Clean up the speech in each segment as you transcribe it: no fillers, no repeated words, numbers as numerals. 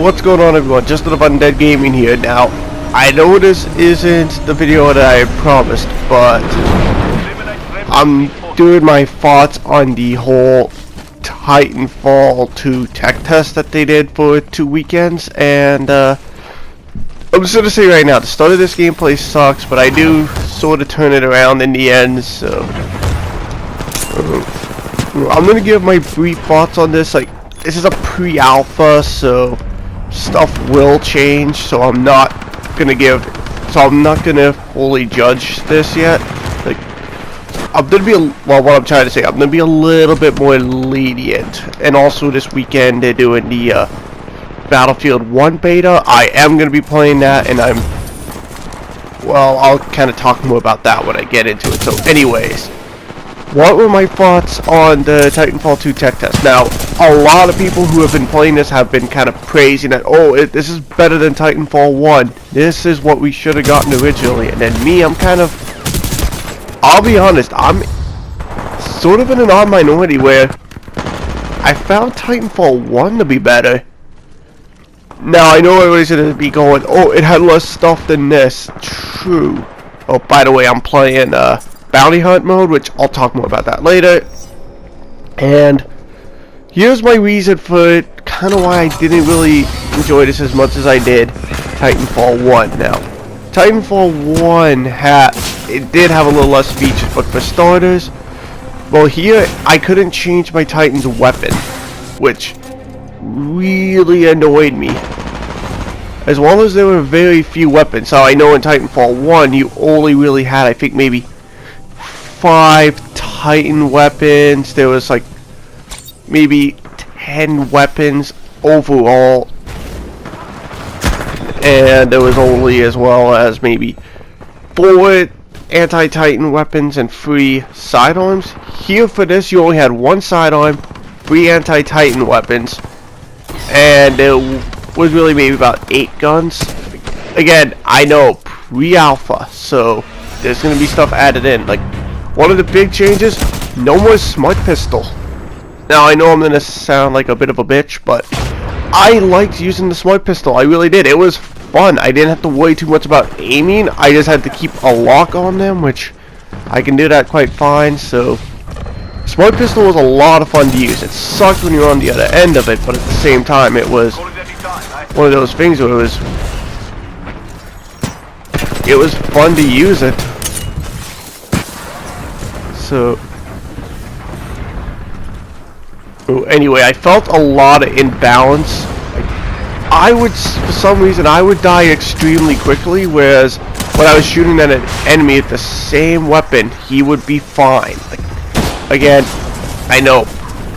what's going on, everyone? Just Enough Undead Gaming here. Now, I know this isn't the video that I promised, but I'm doing my thoughts on the whole Titanfall 2 tech test that they did for 2 weekends, and I'm just gonna say right now, the start of this gameplay sucks, but I do sort of turn it around in the end, so I'm gonna give my brief thoughts on this. Like, this is a pre-alpha, so stuff will change, so I'm not gonna fully judge this yet. Like, I'm gonna be what I'm trying to say, I'm gonna be a little bit more lenient. And also this weekend they're doing the Battlefield 1 beta. I am gonna be playing that, and I'll kind of talk more about that when I get into it. So anyways, what were my thoughts on the Titanfall 2 tech test? Now, a lot of people who have been playing this have been kind of praising that, this is better than Titanfall 1. This is what we should have gotten originally. And then me, I'll be honest, I'm sort of in an odd minority where I found Titanfall 1 to be better. Now, I know everybody's going to be going, it had less stuff than this. True. Oh, by the way, I'm playing Bounty Hunt mode, which I'll talk more about that later. And here's my reason for it, kind of why I didn't really enjoy this as much as I did Titanfall 1. Now, Titanfall 1 it did have a little less features, but for starters, well, here I couldn't change my Titan's weapon, which really annoyed me. As well as there were very few weapons. So I know in Titanfall 1 you only really had, I think, maybe 5 Titan weapons. There was like maybe 10 weapons overall, and there was only as well as maybe 4 anti-Titan weapons and 3 sidearms. Here for this you only had 1 sidearm, 3 anti-Titan weapons, and there was really maybe about 8 guns. Again, I know pre-alpha, so there's gonna be stuff added in. Like, one of the big changes, no more smart pistol. Now, I know I'm gonna sound like a bit of a bitch, but I liked using the smart pistol. I really did. It was fun. I didn't have to worry too much about aiming. I just had to keep a lock on them, which I can do that quite fine. So smart pistol was a lot of fun to use. It sucked when you were on the other end of it, but at the same time it was one of those things where it was fun to use it. So anyway, I felt a lot of imbalance. For some reason, I would die extremely quickly, whereas when I was shooting at an enemy with the same weapon, he would be fine. Like, again, I know,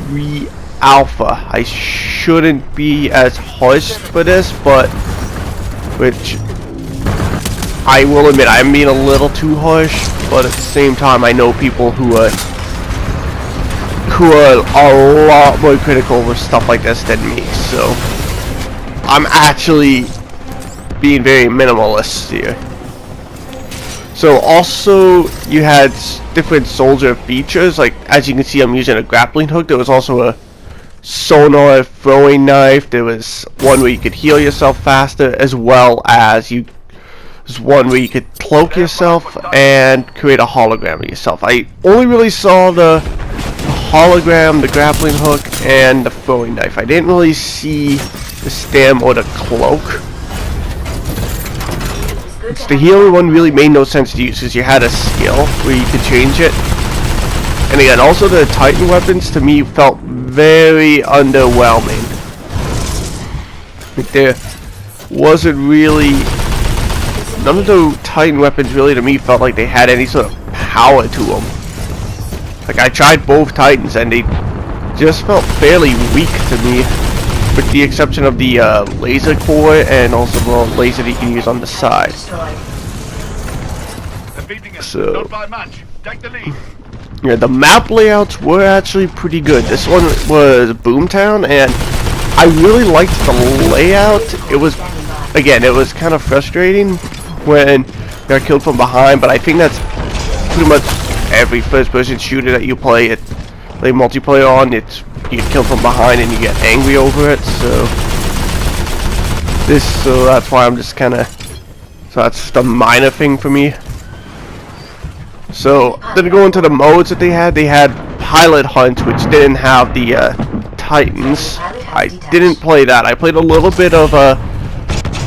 pre-alpha, I shouldn't be as harsh for this, which I will admit, I'm being a little too harsh, but at the same time, I know people who are a lot more critical of stuff like this than me, so I'm actually being very minimalist here. So also, you had different soldier features. Like, as you can see, I'm using a grappling hook. There was also a sonar throwing knife. There was one where you could heal yourself faster, as well as there's one where you could cloak yourself and create a hologram of yourself. I only really saw the hologram, the grappling hook, and the throwing knife. I didn't really see the stem or the cloak. The healing one really made no sense to use because you had a skill where you could change it. And again, also the Titan weapons to me felt very underwhelming. Like, there wasn't really, none of the Titan weapons really to me felt like they had any sort of power to them. Like, I tried both Titans and they just felt fairly weak to me, with the exception of the laser core and also the laser that you can use on the side. So yeah, the map layouts were actually pretty good. This one was Boomtown, and I really liked the layout. It was kind of frustrating when you got killed from behind, but I think that's pretty much every first-person shooter that you play multiplayer on. It's you get killed from behind and you get angry over it. So So that's why I'm just kind of. So that's just a minor thing for me. So then to go into the modes that they had Pilot Hunt, which didn't have the Titans. I didn't play that. I played a little bit of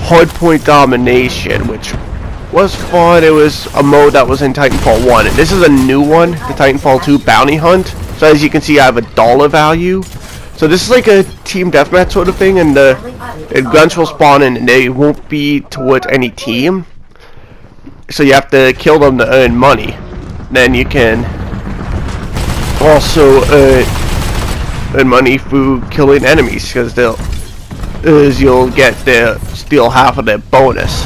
Hardpoint Domination, which was fun. It was a mode that was in Titanfall 1. And this is a new one, the Titanfall 2 Bounty Hunt. So as you can see, I have a dollar value. So this is like a team deathmatch sort of thing, and the guns will spawn in and they won't be towards any team. So you have to kill them to earn money. Then you can also earn money through killing enemies, because you'll get steal half of their bonus.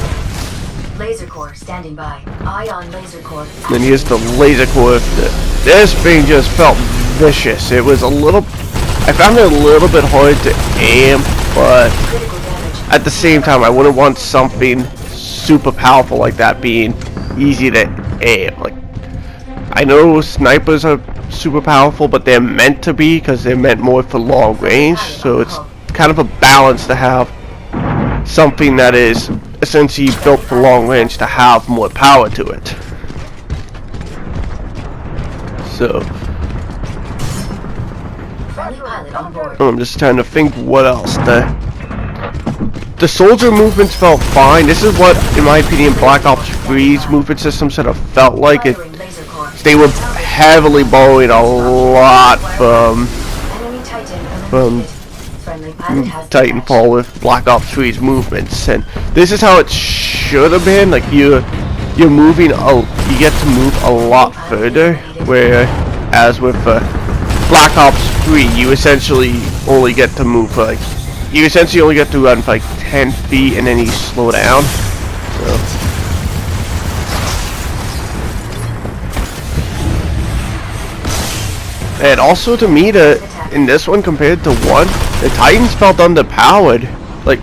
Laser core standing by. Ion laser core. Then here's the laser core. This thing just felt vicious. It was I found it a little bit hard to aim, but at the same time, I wouldn't want something super powerful like that being easy to aim. Like, I know snipers are super powerful, but they're meant to be, because they're meant more for long range. So it's kind of a balance to have something that is essentially built for long range to have more power to it. So I'm just trying to think what else. The soldier movements felt fine. This is what, in my opinion, Black Ops 3's movement system sort of felt like. They were heavily borrowing a lot from Titanfall with Black Ops 3's movements, and this is how it should have been. Like you're moving, you get to move a lot further, whereas with Black Ops 3, you essentially only get to move for run for like 10 feet, and then you slow down. So. And also to me, in this one compared to 1, the Titans felt underpowered. Like,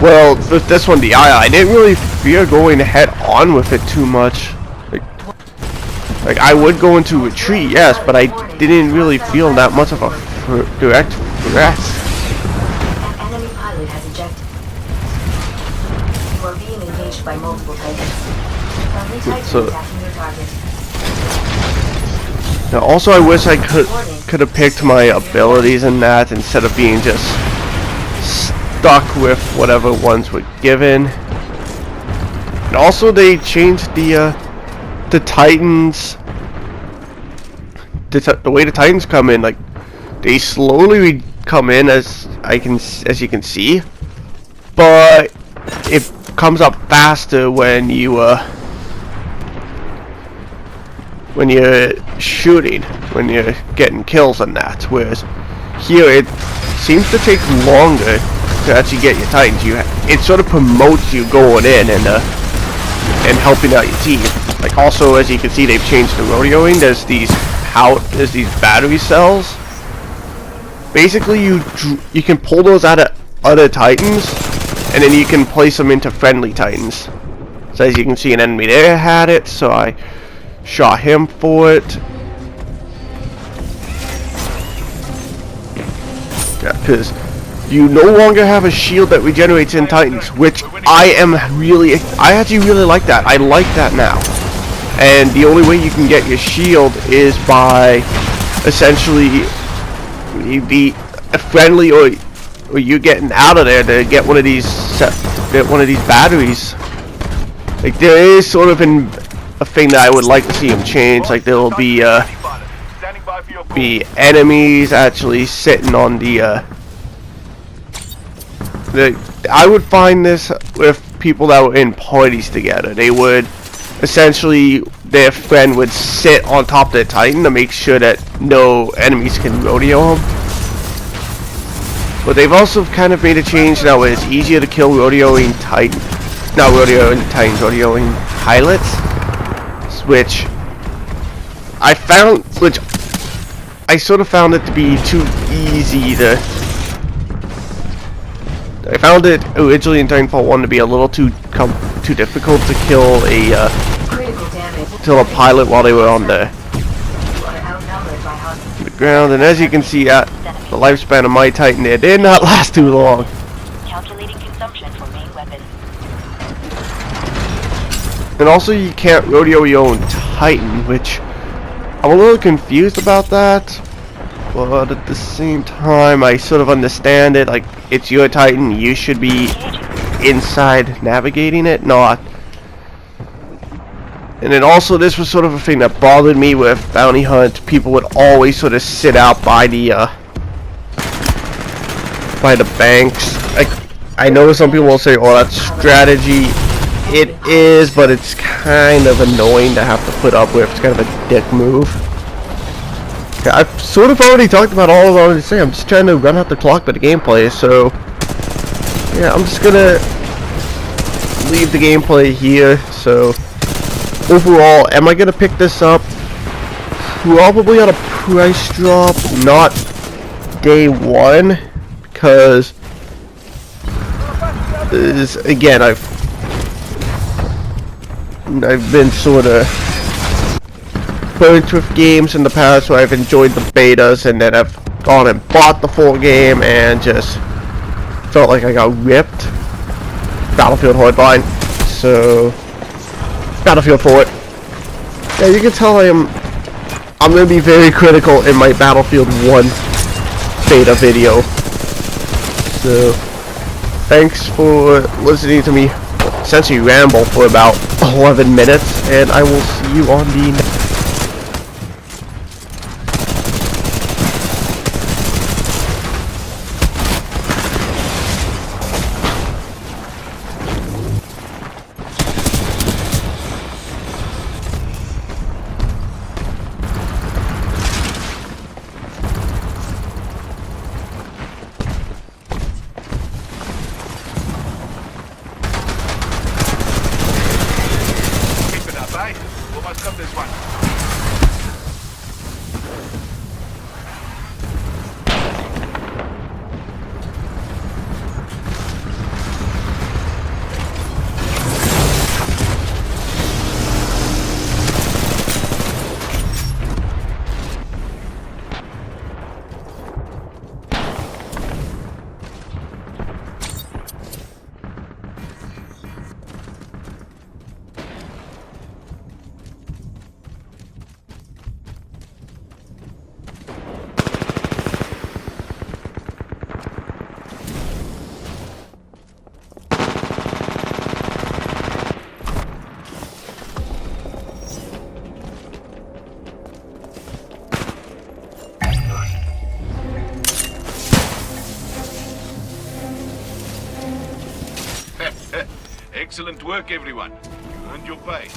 well, with this one, I didn't really fear going head on with it too much. Like I would go into retreat, yes, but I didn't really feel that much of a direct threat. An enemy pilot has ejected. You are being engaged by multiple Titans. Friendly Titans attacking your target. Now, also, I wish I could have picked my abilities in that instead of being just stuck with whatever ones were given. And also, they changed the Titans. The way the Titans come in, like they slowly come in, as you can see, but it comes up faster when you're shooting, when you're getting kills on that. Whereas here it seems to take longer to actually get your Titans. It sort of promotes you going in and helping out your team. Like also, as you can see, they've changed the rodeoing. There's these battery cells. Basically, you can pull those out of other Titans, and then you can place them into friendly Titans. So as you can see, an enemy there had it, so I shot him for it. Yeah, because you no longer have a shield that regenerates in Titans, which I actually really like that. I like that now. And the only way you can get your shield is by essentially be friendly, or you getting out of there to get one of these batteries. Like there is sort of a thing that I would like to see them change. Like there will be enemies actually sitting on I would find this with people that were in parties together. They would essentially, their friend would sit on top of their Titan to make sure that no enemies can rodeo them. But they've also kind of made a change now where it's easier to kill rodeoing Titans. Not rodeoing Titans, rodeoing pilots. Which I sort of found it to be too easy to. I found it originally in Titanfall 1 to be a little too difficult to kill a pilot while they were on the ground. And as you can see, the lifespan of my Titan there did not last too long. Calculating consumption for And also you can't rodeo your own Titan, which I'm a little confused about that. But at the same time, I sort of understand it. Like, it's your Titan, you should be inside navigating it, not. And then also, this was sort of a thing that bothered me with Bounty Hunt. People would always sort of sit out by the banks. I know some people will say, "Oh, that's strategy." It is, but it's kind of annoying to have to put up with. It's kind of a dick move. Okay, I've sort of already talked about all I wanted to say. I'm just trying to run out the clock by the gameplay, so yeah, I'm just gonna leave the gameplay here. So overall, am I gonna pick this up? Probably on a price drop, not day one, because again, I've been sort of burnt with games in the past where I've enjoyed the betas and then I've gone and bought the full game and just felt like I got ripped. Battlefield Hardline, so Battlefield 4. Yeah, you can tell I'm gonna be very critical in my Battlefield 1 beta video. So thanks for listening to me essentially ramble for about 11 minutes, and I will see you on the next. Almost got this one. Excellent work, everyone. You earned your pay.